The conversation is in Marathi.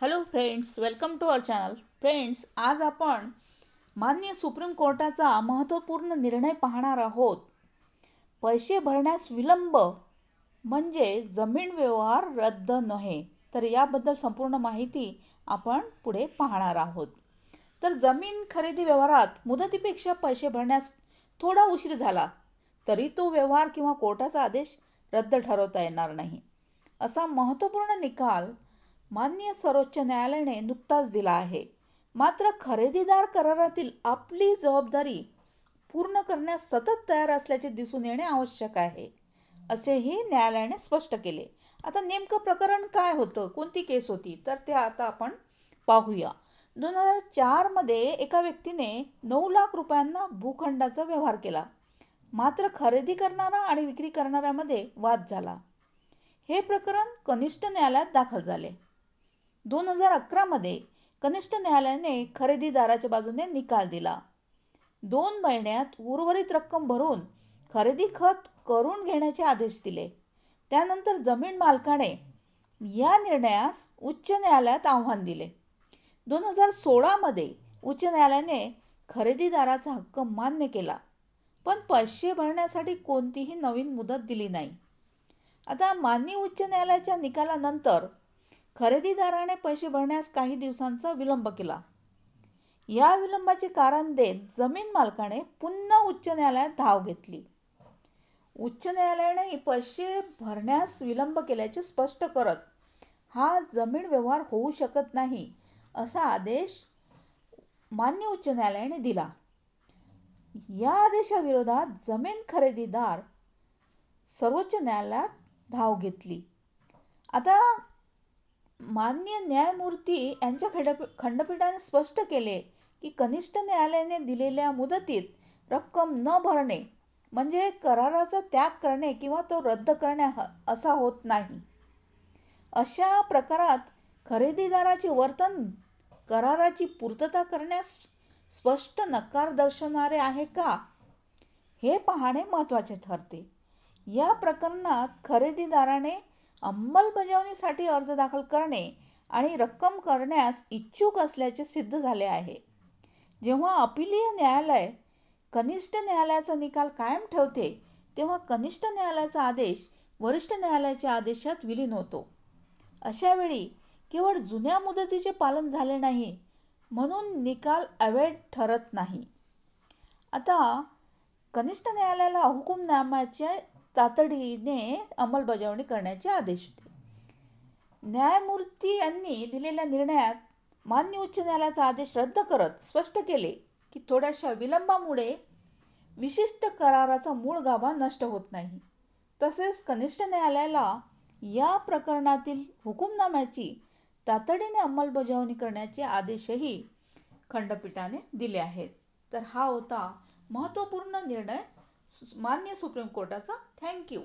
Hello friends, welcome to our channel. Friends, आज आपण माननीय सुप्रीम कोर्टाचा महत्त्वपूर्ण निर्णय पाहणार आहोत. पैसे भरण्यास विलंब म्हणजे जमीन व्यवहार रद्द नव्हे. तर याबद्दल संपूर्ण माहिती आपण पुढे पाहणार आहोत. तर जमीन खरेदी व्यवहारात मुदतीपेक्षा पैसे भरण्यास थोडा उशीर झाला तरी तो व्यवहार किंवा कोर्टाचा आदेश रद्द ठरवता येणार नाही. असा महत्त्वपूर्ण निकाल माननीय सर्वोच्च न्यायालयाने नुकताच दिला आहे. मात्र खरेदीदार करारातील आपली जबाबदारी पूर्ण करण्यास सतत तयार असल्याचे दिसून येणे आवश्यक आहे, असेही न्यायालयाने स्पष्ट केले. आता नेमकं प्रकरण काय होतं, कोणती केस होती, तर ते आता आपण पाहूया. 2004 मध्ये एका व्यक्तीने 9 लाख रुपयांना भूखंडाचा व्यवहार केला. मात्र खरेदी करणारा आणि विक्री करणाऱ्यामध्ये वाद झाला. हे प्रकरण कनिष्ठ न्यायालयात दाखल झाले. 2011 मध्ये कनिष्ठ न्यायालयाने खरेदीदाराच्या बाजूने निकाल दिला. 2 महिन्यात उर्वरित रक्कम भरून खरेदी खत करून घेण्याचे आदेश दिले. त्यानंतर जमीन मालकाने या निर्णयास उच्च न्यायालयात आव्हान दिले. 2016 मध्ये उच्च न्यायालयाने खरेदीदाराचा हक्क मान्य केला, पण पैसे भरण्यासाठी कोणतीही नवीन मुदत दिली नाही. आता माननीय उच्च न्यायालयाच्या निकालानंतर खरेदीदाराने पैसे भरण्यास काही दिवसांचा विलंब केला. या विलंबाचे कारण देत जमीन मालकाने पुन्हा उच्च न्यायालयात धाव घेतली. उच्च न्यायालयाने पैसे भरण्यास विलंब केल्याचे स्पष्ट करत हा जमीन व्यवहार होऊ शकत नाही असा आदेश मान्य उच्च न्यायालयाने दिला. या आदेशाविरोधात जमीन खरेदीदार सर्वोच्च न्यायालयात धाव घेतली. आता माननीय न्यायमूर्ती यांच्या खंडपीठाने स्पष्ट केले की कनिष्ठ न्यायालयाने दिलेल्या मुदतीत रक्कम न भरणे म्हणजे कराराचा त्याग करणे किंवा तो रद्द करणे असा होत नाही. अशा प्रकारात खरेदीदाराचे वर्तन कराराची पूर्तता करण्यास स्पष्ट नकार दर्शवणारे आहे का, हे पाहणे महत्त्वाचे ठरते. या प्रकरणात खरेदीदाराने अंमलबजावणीसाठी अर्ज दाखल करणे आणि रक्कम करण्यास इच्छुक असल्याचे सिद्ध झाले आहे. जेव्हा अपीलीय न्यायालय कनिष्ठ न्यायालयाचा निकाल कायम ठेवते तेव्हा कनिष्ठ न्यायालयाचा आदेश वरिष्ठ न्यायालयाच्या आदेशात विलीन होतो. अशा वेळी केवळ जुन्या मुदतीचे पालन झाले नाही म्हणून निकाल अवैध ठरत नाही. आता कनिष्ठ न्यायालयाला हुकूमनाम्याचे तातडीने अंमलबजावणी करण्याचे आदेश होते. न्यायमूर्ती यांनी दिलेल्या निर्णयात मान्य उच्च न्यायालयाचा आदेश रद्द करत स्पष्ट केले की थोड्याशा विलंबामुळे विशिष्ट कराराचा मूळ गाभा नष्ट होत नाही. तसेच कनिष्ठ न्यायालयाला या प्रकरणातील हुकूमनाम्याची तातडीने अंमलबजावणी करण्याचे आदेशही खंडपीठाने दिले आहेत. तर हा होता महत्त्वपूर्ण निर्णय माननीय सुप्रीम कोर्टाचा. थँक्यू.